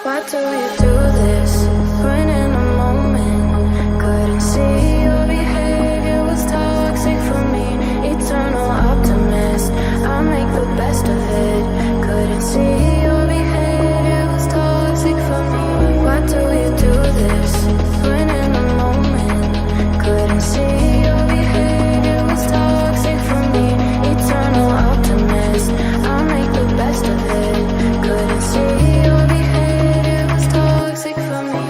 Why do you do this? When in a moment, couldn't see your behavior was toxic for me. Eternal optimist, I make the best of it. Couldn't see your behavior was toxic for me. Why do you do this? When in a moment, couldn't see your behavior was toxic for me. Eternal optimist, I make the best of it. Couldn't see your behavior was toxic for me.